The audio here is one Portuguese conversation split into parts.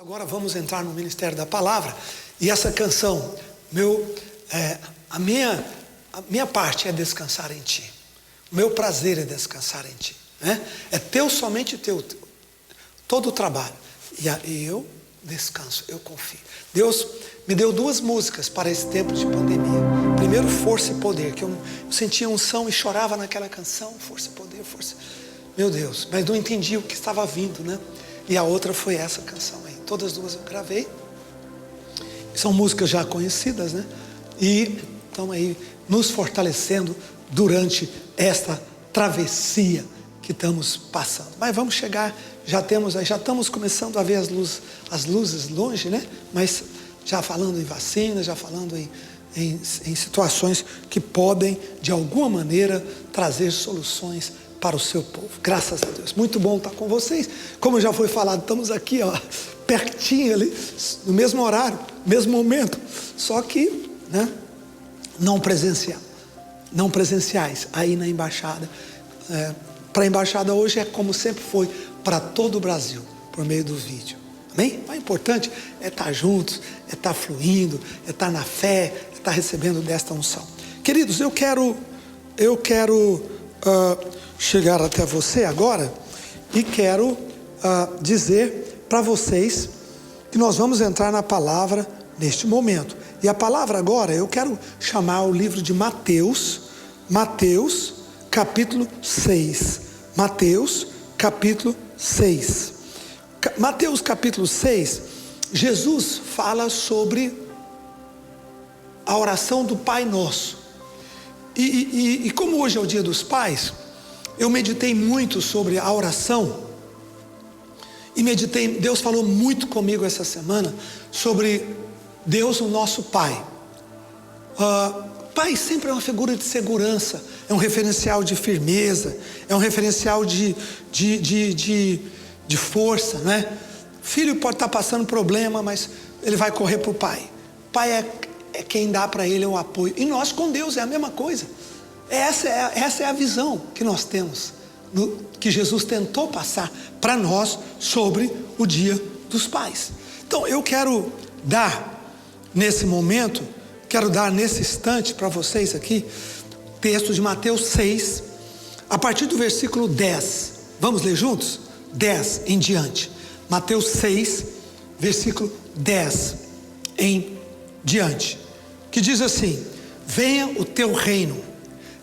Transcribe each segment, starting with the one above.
Agora vamos entrar no Ministério da Palavra. E essa canção, a minha parte é descansar em Ti. O meu prazer é descansar em Ti, né? É teu, somente teu, todo o trabalho. E eu descanso, eu confio. Deus me deu 2 músicas para esse tempo de pandemia. Primeiro, Força e Poder, que eu sentia unção e chorava naquela canção. Força e Poder, força. Meu Deus, mas não entendi o que estava vindo, né? E a outra foi essa canção aí. Todas 2 eu gravei. São músicas já conhecidas, né? E estão aí nos fortalecendo durante esta travessia que estamos passando. Mas vamos chegar, já estamos começando a ver as luzes longe, né? Mas já falando em vacina, já falando em situações que podem, de alguma maneira, trazer soluções para o seu povo. Graças a Deus. Muito bom estar com vocês. Como já foi falado, estamos aqui, pertinho ali, no mesmo horário, mesmo momento, só que, né, não presenciais, aí na embaixada. Para a embaixada hoje é como sempre foi, para todo o Brasil, por meio do vídeo. Amém? O importante é estar juntos, é estar fluindo, é estar na fé, é estar recebendo desta unção. Queridos, eu quero chegar até você agora e quero dizer para vocês que nós vamos entrar na palavra neste momento. E a palavra agora, eu quero chamar o livro de Mateus capítulo 6. Mateus capítulo 6. Mateus capítulo 6, Jesus fala sobre a oração do Pai Nosso. E como hoje é o Dia dos Pais, eu meditei muito sobre a oração. Deus falou muito comigo essa semana sobre Deus, o nosso Pai. Pai sempre é uma figura de segurança, é um referencial de firmeza, é um referencial de força, né? Filho pode estar passando problema, mas ele vai correr para o pai. Pai é quem dá para ele o apoio. E nós com Deus é a mesma coisa. Essa é a visão que nós temos, que Jesus tentou passar para nós sobre o Dia dos Pais. Então eu quero dar nesse momento, nesse instante para vocês aqui, texto de Mateus 6, a partir do versículo 10. Vamos ler juntos? 10 em diante. Mateus 6, versículo 10 em diante. Que diz assim: venha o teu reino,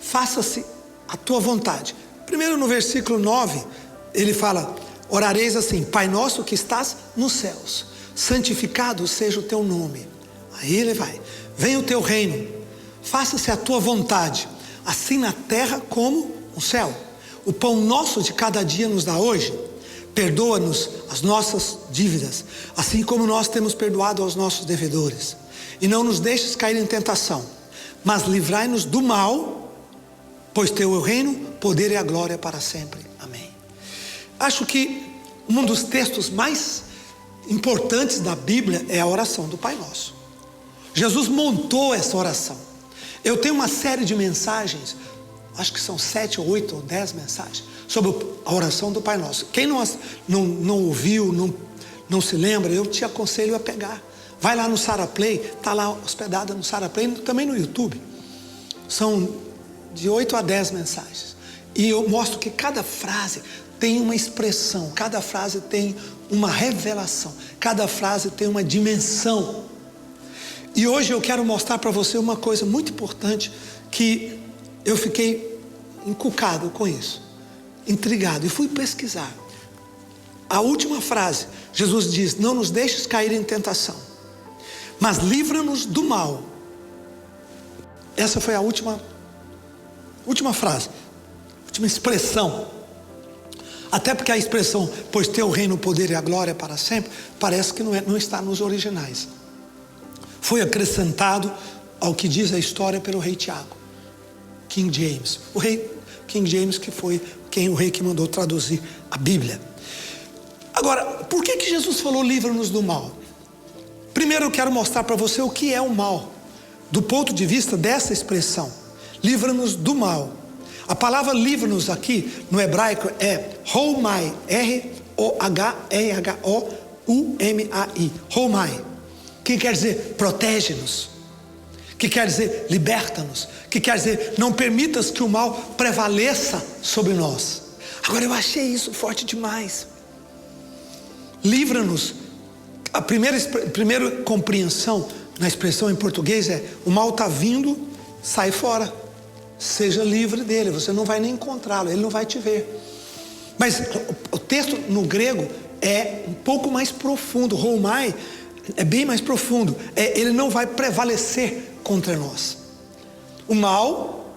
faça-se a tua vontade. Primeiro no versículo 9, ele fala: orareis assim, Pai nosso que estás nos céus, santificado seja o teu nome. Aí ele vai: venha o teu reino, faça-se a tua vontade, assim na terra como no céu. O pão nosso de cada dia nos dá hoje. Perdoa-nos as nossas dívidas, assim como nós temos perdoado aos nossos devedores. E não nos deixes cair em tentação, mas livrai-nos do mal, pois teu é o reino, poder e a glória para sempre. Amém. Acho que um dos textos mais importantes da Bíblia é a oração do Pai Nosso. Jesus montou essa oração. Eu tenho uma série de mensagens, acho que são 7, 8 ou 10 mensagens, sobre a oração do Pai Nosso. Quem não ouviu, não se lembra, eu te aconselho a pegar. Vai lá no Saraplay, está lá hospedada no Saraplay, também no YouTube. São de 8 a 10 mensagens. E eu mostro que cada frase tem uma expressão, cada frase tem uma revelação, cada frase tem uma dimensão. E hoje eu quero mostrar para você uma coisa muito importante, que eu fiquei encucado com isso, intrigado, e fui pesquisar. A última frase, Jesus diz: não nos deixes cair em tentação, mas livra-nos do mal. Essa foi a última frase, última expressão. Até porque a expressão, pois teu reino, o poder e a glória para sempre, parece que não está nos originais. Foi acrescentado ao que diz a história pelo rei Tiago, King James. O rei King James, que foi o rei que mandou traduzir a Bíblia. Agora, por que Jesus falou livra-nos do mal? Primeiro eu quero mostrar para você o que é o mal, do ponto de vista dessa expressão, livra-nos do mal. A palavra livra-nos aqui no hebraico é Romai, R-O-H-E-H-O, U-M-A-I, Romai, que quer dizer protege-nos, que quer dizer liberta-nos, que quer dizer não permitas que o mal prevaleça sobre nós. Agora eu achei isso forte demais. Livra-nos. A primeira compreensão na expressão em português é: o mal está vindo, sai fora, seja livre dele, você não vai nem encontrá-lo, ele não vai te ver. Mas o texto no grego é um pouco mais profundo. Romai é bem mais profundo. Ele não vai prevalecer contra nós. O mal,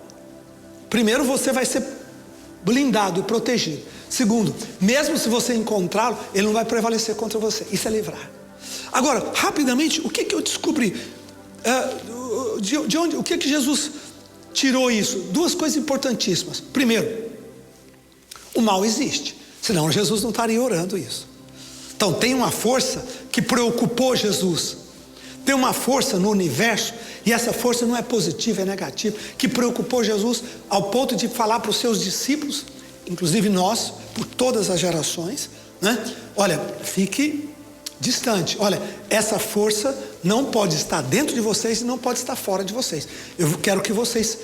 primeiro, você vai ser blindado e protegido. Segundo, mesmo se você encontrá-lo, ele não vai prevalecer contra você. Isso é livrar. Agora, rapidamente, o que eu descobri? De onde? O que Jesus tirou isso? Duas coisas importantíssimas. Primeiro, o mal existe, senão Jesus não estaria orando isso. Então tem uma força que preocupou Jesus, tem uma força no universo, e essa força não é positiva, é negativa, que preocupou Jesus ao ponto de falar para os seus discípulos, inclusive nós, por todas as gerações, né? Olha, fique distante, olha, essa força não pode estar dentro de vocês e não pode estar fora de vocês. Eu quero que vocês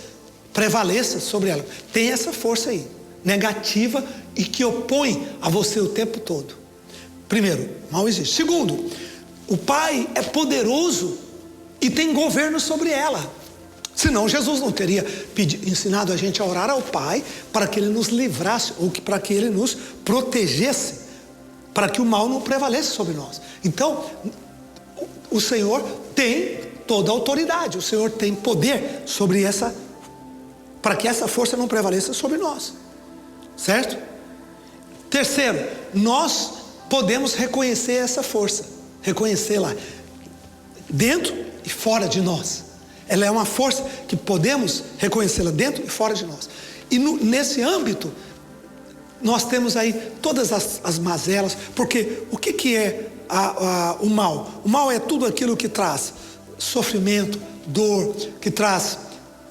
prevaleçam sobre ela. Tem essa força aí, negativa, e que opõe a você o tempo todo. Primeiro, mal existe. Segundo, o Pai é poderoso e tem governo sobre ela. Senão Jesus não teria ensinado a gente a orar ao Pai para que Ele nos livrasse, ou para que Ele nos protegesse, para que o mal não prevalecesse sobre nós. Então, o Senhor tem toda a autoridade, o Senhor tem poder sobre para que essa força não prevaleça sobre nós. Certo? Terceiro, nós podemos reconhecer essa força, reconhecê-la dentro e fora de nós. Ela é uma força que podemos reconhecê-la dentro e fora de nós. E nesse âmbito, nós temos aí todas as mazelas, porque o que é o mal? O mal é tudo aquilo que traz sofrimento, dor, que traz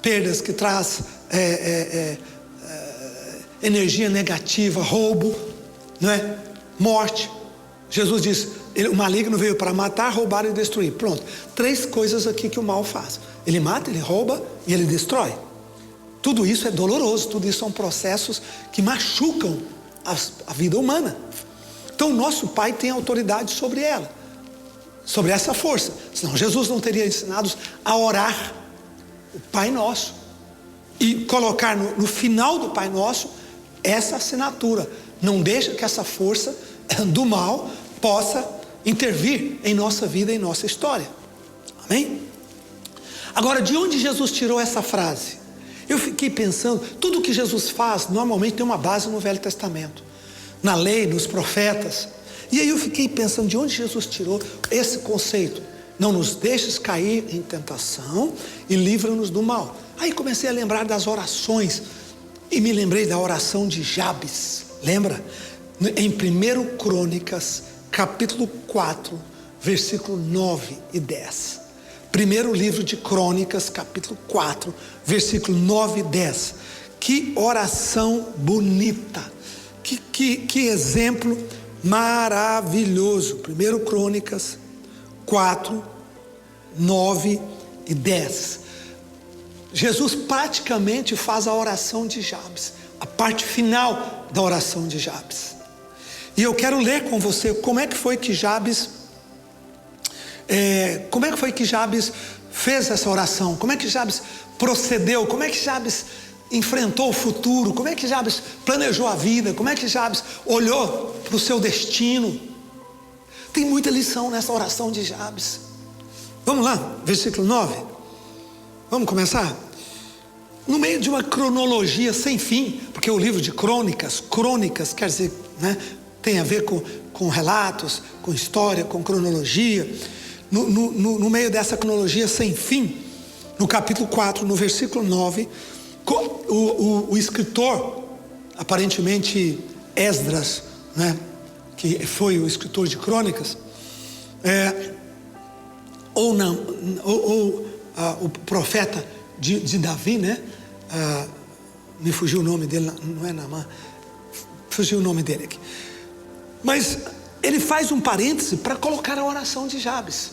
perdas, que traz energia negativa, roubo, não é? Morte. Jesus diz: o maligno veio para matar, roubar e destruir. Pronto, 3 coisas aqui que o mal faz: ele mata, ele rouba e ele destrói. Tudo isso é doloroso, tudo isso são processos que machucam a vida humana. Então o nosso Pai tem autoridade sobre ela, sobre essa força. Senão Jesus não teria ensinado a orar o Pai Nosso e colocar no final do Pai Nosso essa assinatura: não deixa que essa força do mal possa intervir em nossa vida, em nossa história. Amém? Agora, de onde Jesus tirou essa frase? Eu fiquei pensando, tudo que Jesus faz normalmente tem uma base no Velho Testamento, na lei, nos profetas. E aí eu fiquei pensando, de onde Jesus tirou esse conceito? Não nos deixes cair em tentação e livra-nos do mal. Aí comecei a lembrar das orações e me lembrei da oração de Jabes. Lembra? Em 1 Crônicas, capítulo 4, versículo 9 e 10. Primeiro livro de Crônicas, capítulo 4, versículo 9 e 10. Que oração bonita, que exemplo maravilhoso. 1 Crônicas 4, 9 e 10. Jesus praticamente faz a oração de Jabes, a parte final da oração de Jabes. E eu quero ler com você como é que foi que Jabes fez essa oração, como é que Jabes procedeu, como é que Jabes enfrentou o futuro, como é que Jabes planejou a vida, como é que Jabes olhou para o seu destino. Tem muita lição nessa oração de Jabes. Vamos lá, versículo 9. Vamos começar? No meio de uma cronologia sem fim, porque o livro de crônicas quer dizer, né, tem a ver com relatos, com história, com cronologia. No meio dessa cronologia sem fim, no capítulo 4, no versículo 9, o escritor, aparentemente Esdras, né, que foi o escritor de crônicas, o profeta de Davi, né? Me fugiu o nome dele, não é Naamã, fugiu o nome dele aqui. Mas ele faz um parêntese para colocar a oração de Jabes.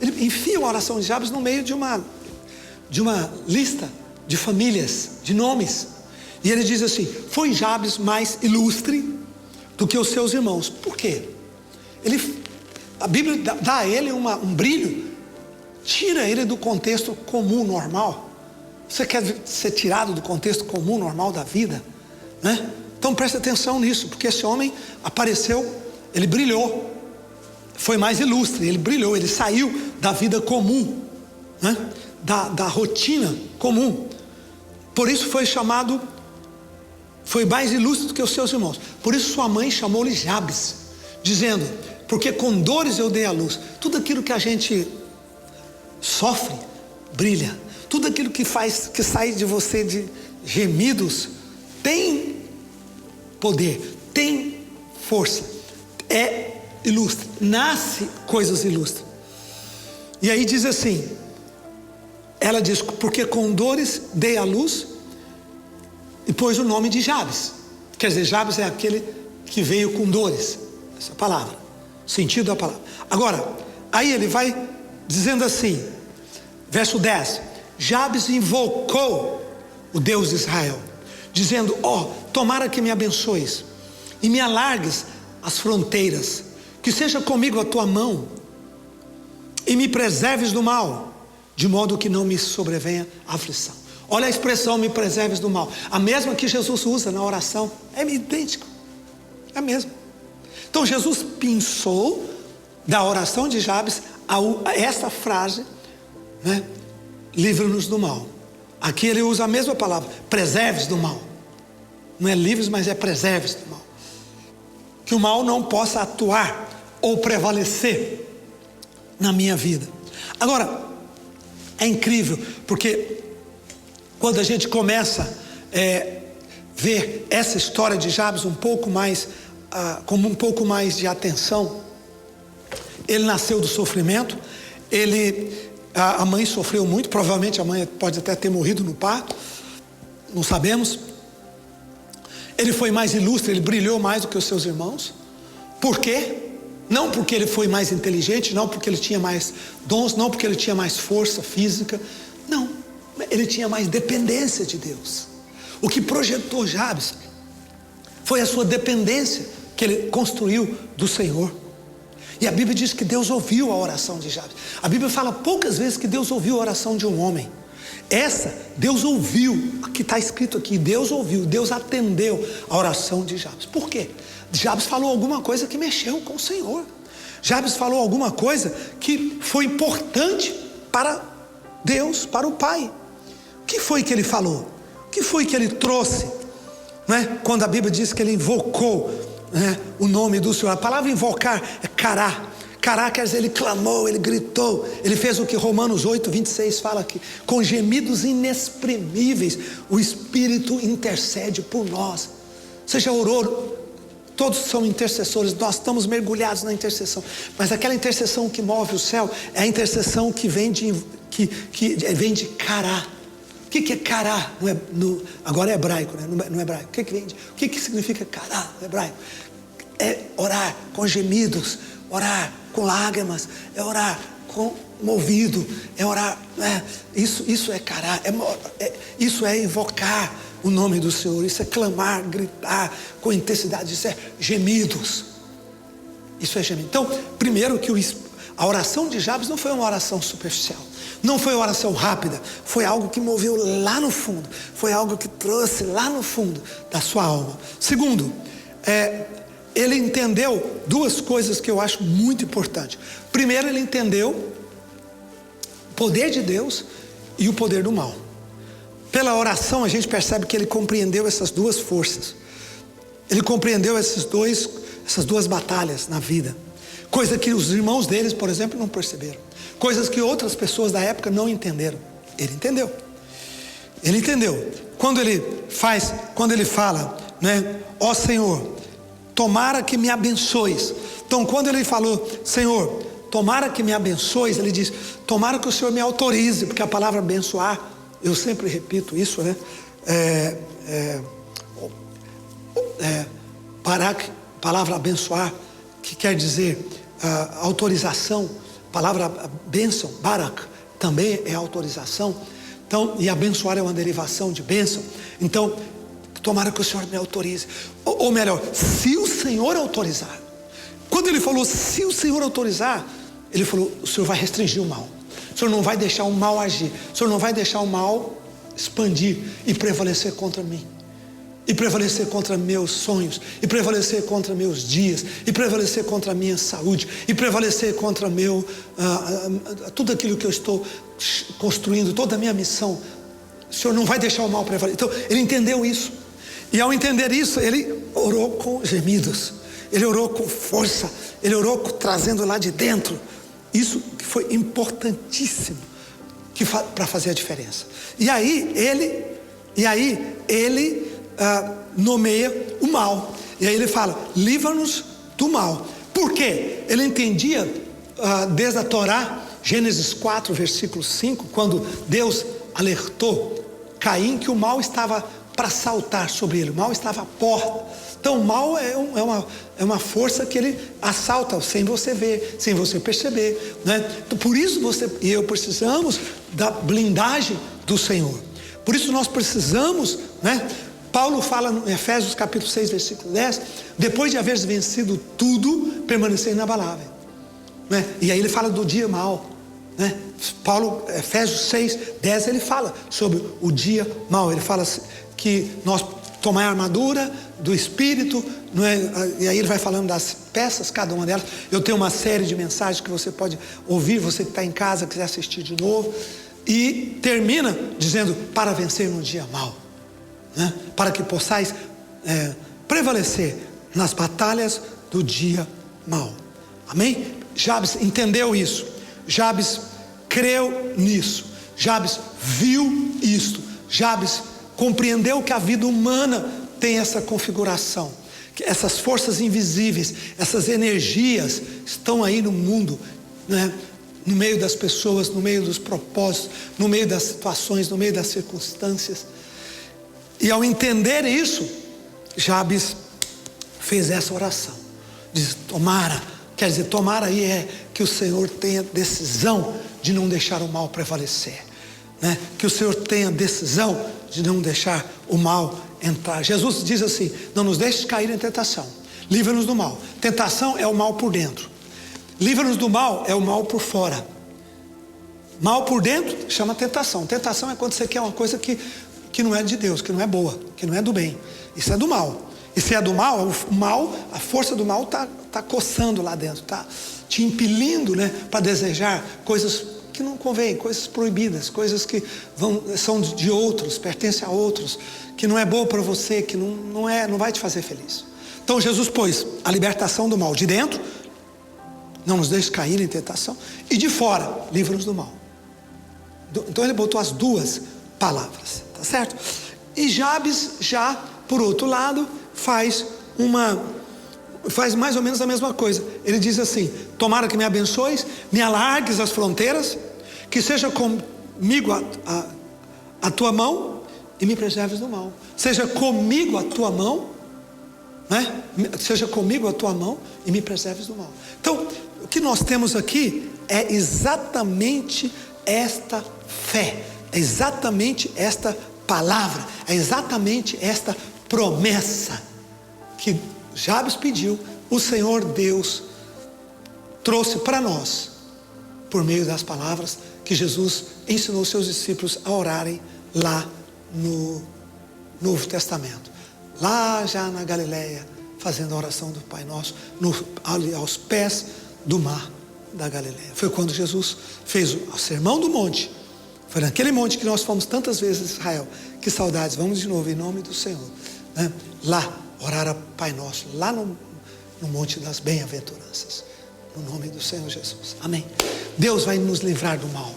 Ele enfia a oração de Jabes no meio de uma lista de famílias, de nomes. E ele diz assim: foi Jabes mais ilustre do que os seus irmãos. Por quê? A Bíblia dá a ele um brilho, tira ele do contexto comum, normal. Você quer ser tirado do contexto comum, normal da vida, né? Então preste atenção nisso, porque esse homem apareceu, ele brilhou, foi mais ilustre, ele brilhou, ele saiu da vida comum, né? da rotina comum. Por isso foi chamado, foi mais ilustre do que os seus irmãos. Por isso sua mãe chamou-lhe Jabes, dizendo: porque com dores eu dei à luz. Tudo aquilo que a gente sofre, brilha. Tudo aquilo que sai de você de gemidos, tem poder, tem força, é ilustre, nasce coisas ilustres. E aí diz assim, ela diz: porque com dores dei à luz, e pôs o nome de Jabes. Quer dizer, Jabes é aquele que veio com dores. Essa palavra, o sentido da palavra. Agora, aí ele vai dizendo assim, verso 10: Jabes invocou o Deus de Israel, dizendo: tomara que me abençoes e me alargues as fronteiras, que seja comigo a tua mão e me preserves do mal, de modo que não me sobrevenha aflição. Olha a expressão: me preserves do mal, a mesma que Jesus usa na oração, é idêntico, é a mesma. Então Jesus pensou da oração de Jabes a esta frase, né? Livra-nos do mal. Aqui ele usa a mesma palavra, preserves do mal. Não é livres, mas é preserves do mal. Que o mal não possa atuar ou prevalecer na minha vida. Agora, é incrível, porque quando a gente começa a ver essa história de Jabes um pouco mais, como um pouco mais de atenção, ele nasceu do sofrimento, a mãe sofreu muito, provavelmente a mãe pode até ter morrido no parto, não sabemos. Ele foi mais ilustre, ele brilhou mais do que os seus irmãos. Por quê? Não porque ele foi mais inteligente, não porque ele tinha mais dons, não porque ele tinha mais força física, não, ele tinha mais dependência de Deus. O que projetou Jabes foi a sua dependência que ele construiu do Senhor. E a Bíblia diz que Deus ouviu a oração de Jabes. A Bíblia fala poucas vezes que Deus ouviu a oração de um homem. Essa, Deus ouviu, que está escrito aqui, Deus ouviu, Deus atendeu a oração de Jabes. Por quê? Jabes falou alguma coisa que mexeu com o Senhor. Jabes falou alguma coisa que foi importante para Deus, para o Pai. O que foi que ele falou? O que foi que ele trouxe? Né? Quando a Bíblia diz que ele invocou, né, o nome do Senhor. A palavra invocar é cará. Cará quer dizer, ele clamou, ele gritou, ele fez o que Romanos 8:26 fala aqui: com gemidos inexprimíveis o Espírito intercede por nós. Você já orou? Todos são intercessores, nós estamos mergulhados na intercessão, mas aquela intercessão que move o céu é a intercessão que vem de cará. O que é cará? Agora é hebraico, né? No hebraico. O que significa cará no hebraico? É orar com gemidos, orar com lágrimas, é orar com movido, é orar. Isso é cará, isso é invocar o nome do Senhor, isso é clamar, gritar com intensidade, isso é gemidos. Isso é gemido. Então, primeiro que a oração de Jabes não foi uma oração superficial. Não foi uma oração rápida, foi algo que moveu lá no fundo, foi algo que trouxe lá no fundo da sua alma. Segundo, ele entendeu duas coisas que eu acho muito importantes. Primeiro, ele entendeu o poder de Deus e o poder do mal. Pela oração a gente percebe que ele compreendeu essas duas forças. Ele compreendeu essas duas batalhas na vida. Coisa que os irmãos deles, por exemplo, não perceberam. Coisas que outras pessoas da época não entenderam. Ele entendeu. Ele entendeu. Quando ele fala, né? Ó Senhor, tomara que me abençoes. Então, quando ele falou, Senhor, tomara que me abençoes, ele diz, tomara que o Senhor me autorize, porque a palavra abençoar, eu sempre repito isso, né? Palavra abençoar que quer dizer autorização. A palavra bênção, barak, também é autorização. Então, e abençoar é uma derivação de bênção. Então, tomara que o Senhor me autorize. Ou melhor, se o Senhor autorizar. Quando ele falou, se o Senhor autorizar, ele falou, o Senhor vai restringir o mal. O Senhor não vai deixar o mal agir. O Senhor não vai deixar o mal expandir e prevalecer contra mim. E prevalecer contra meus sonhos. E prevalecer contra meus dias. E prevalecer contra a minha saúde. E prevalecer contra tudo aquilo que eu estou construindo, toda a minha missão. O Senhor não vai deixar o mal prevalecer. Então, ele entendeu isso. E ao entender isso, ele orou com gemidos. Ele orou com força. Ele orou trazendo lá de dentro. Isso que foi importantíssimo para fazer a diferença. E aí ele nomeia o mal. E aí ele fala, livra-nos do mal. Por quê? Ele entendia desde a Torá, Gênesis 4, versículo 5, quando Deus alertou Caim que o mal estava para saltar sobre ele, o mal estava à porta. Então o mal é uma força que ele assalta sem você ver, sem você perceber, né? Então, por isso você e eu precisamos da blindagem do Senhor. Por isso nós precisamos, né? Paulo fala em Efésios capítulo 6, versículo 10, depois de haver vencido tudo, permanecer inabalável, né? E aí ele fala do dia mau, né? Paulo, Efésios 6, 10, ele fala sobre o dia mau. Ele fala que nós tomar a armadura do Espírito, não é? E aí ele vai falando das peças, cada uma delas. Eu tenho uma série de mensagens que você pode ouvir, você que está em casa, quiser assistir de novo. E termina dizendo, para vencer no dia mau, né? Para que possais prevalecer nas batalhas do dia mau. Amém? Jabes entendeu isso. Jabes creu nisso. Jabes viu isto. Jabes compreendeu que a vida humana tem essa configuração, que essas forças invisíveis, essas energias estão aí no mundo, né? No meio das pessoas, no meio dos propósitos, no meio das situações, no meio das circunstâncias. E ao entender isso, Jabes fez essa oração. Diz, tomara, quer dizer, tomara aí é que o Senhor tenha decisão de não deixar o mal prevalecer, né? Que o Senhor tenha decisão de não deixar o mal entrar. Jesus diz assim, não nos deixes cair em tentação, livra-nos do mal. Tentação é o mal por dentro, livra-nos do mal é o mal por fora. Mal por dentro chama tentação. Tentação é quando você quer uma coisa que não é de Deus, que não é boa, que não é do bem. Isso é do mal. E se é do mal, o mal, a força do mal está coçando lá dentro, está te impelindo, né, para desejar coisas que não convém, coisas proibidas, coisas que são de outros, pertencem a outros, que não é boa para você, que não vai te fazer feliz. Então Jesus pôs a libertação do mal de dentro, não nos deixe cair em tentação, e de fora, livra-nos do mal. Então ele botou as duas palavras, tá certo? E Jabes já, por outro lado, faz mais ou menos a mesma coisa. Ele diz assim, tomara que me abençoes, me alargues as fronteiras, que seja comigo a tua mão e me preserves do mal. Seja comigo a tua mão, né? Seja comigo a tua mão e me preserves do mal. Então, o que nós temos aqui é exatamente esta fé, é exatamente esta palavra, é exatamente esta promessa que Jabes pediu, o Senhor Deus trouxe para nós, por meio das palavras que Jesus ensinou seus discípulos a orarem lá no Novo Testamento. Lá já na Galileia, fazendo a oração do Pai Nosso, ali aos pés do mar da Galileia. Foi quando Jesus fez o Sermão do Monte. Foi naquele monte que nós fomos tantas vezes em Israel. Que saudades, vamos de novo em nome do Senhor, né? Lá, orar a Pai Nosso, lá no Monte das Bem-aventuranças, no nome do Senhor Jesus, amém. Deus vai nos livrar do mal.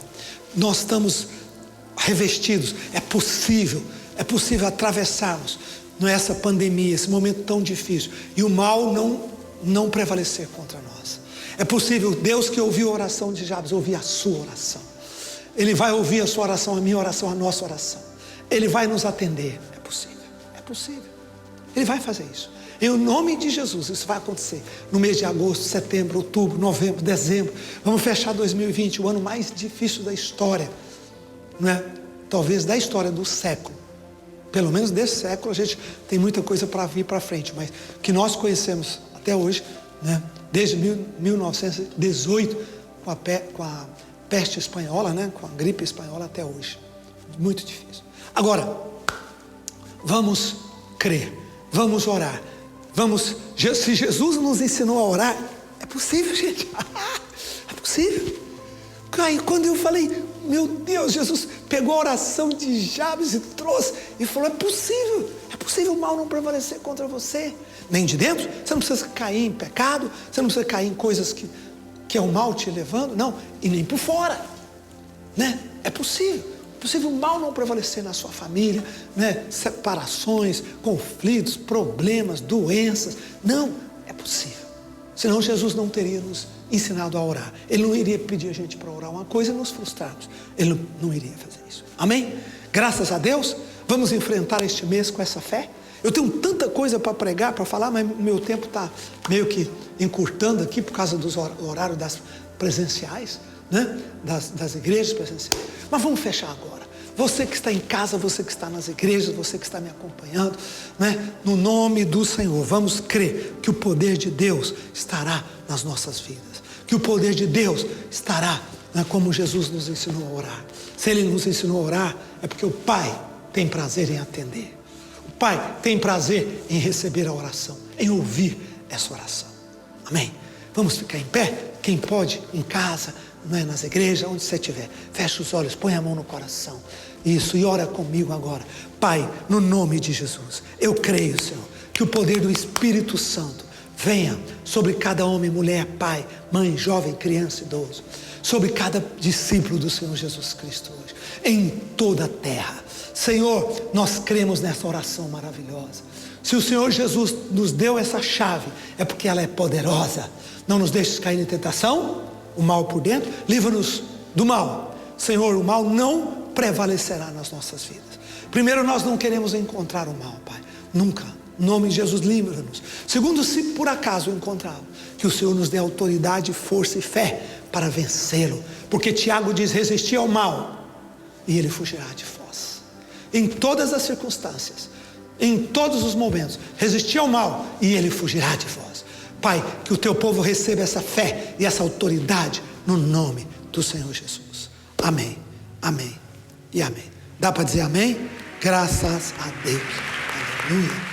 Nós estamos revestidos, é possível atravessarmos essa pandemia, esse momento tão difícil, e o mal não prevalecer contra nós. É possível, Deus que ouviu a oração de Jabes, ouvir a sua oração. Ele vai ouvir a sua oração, a minha oração, a nossa oração. Ele vai nos atender. É possível. Ele vai fazer isso. Em nome de Jesus, isso vai acontecer no mês de agosto, setembro, outubro, novembro, dezembro. Vamos fechar 2020, o ano mais difícil da história, não é? Talvez da história do século. Pelo menos desse século a gente tem muita coisa para vir para frente, mas que nós conhecemos até hoje, né? Desde 1918, com a peste espanhola, né? Com a gripe espanhola até hoje. Muito difícil. Agora, vamos crer, vamos orar, se Jesus nos ensinou a orar, é possível, gente, é possível. Aí quando eu falei, meu Deus, Jesus pegou a oração de Jabes e trouxe, e falou, é possível o mal não prevalecer contra você, nem de dentro. Você não precisa cair em pecado, você não precisa cair em coisas que é o mal te levando, não, e nem por fora, né? É possível o mal não prevalecer na sua família, né? Separações, conflitos, problemas, doenças, não, é possível. Senão Jesus não teria nos ensinado a orar. Ele não iria pedir a gente para orar uma coisa e nos frustrarmos. Ele não iria fazer isso. Amém? Graças a Deus, vamos enfrentar este mês com essa fé. Eu tenho tanta coisa para pregar, para falar, mas meu tempo está meio que encurtando aqui por causa dos horários das presenciais, né? Das igrejas presenciais. Mas vamos fechar agora. Você que está em casa, você que está nas igrejas, você que está me acompanhando, né? No nome do Senhor, vamos crer que o poder de Deus estará nas nossas vidas. Que o poder de Deus estará, né, como Jesus nos ensinou a orar. Se Ele nos ensinou a orar, é porque o Pai tem prazer em atender. O Pai tem prazer em receber a oração, em ouvir essa oração. Amém? Vamos ficar em pé? Quem pode, em casa, não é, nas igrejas, onde você estiver, fecha os olhos, põe a mão no coração, isso, e ora comigo agora. Pai, no nome de Jesus, eu creio, Senhor, que o poder do Espírito Santo venha sobre cada homem, mulher, pai, mãe, jovem, criança, idoso, sobre cada discípulo do Senhor Jesus Cristo hoje, em toda a terra. Senhor, nós cremos nessa oração maravilhosa. Se o Senhor Jesus nos deu essa chave, é porque ela é poderosa. Não nos deixes cair em tentação, o mal por dentro, livra-nos do mal. Senhor, o mal não prevalecerá nas nossas vidas. Primeiro, nós não queremos encontrar o mal, Pai, nunca. Em nome de Jesus, livra-nos. Segundo, se por acaso encontrá-lo, que o Senhor nos dê autoridade, força e fé para vencê-lo. Porque Tiago diz, resistir ao mal e ele fugirá de vós. Em todas as circunstâncias, em todos os momentos, resistir ao mal e ele fugirá de vós. Pai, que o teu povo receba essa fé e essa autoridade no nome do Senhor Jesus. Amém, amém e amém. Dá para dizer amém? Graças a Deus. Aleluia.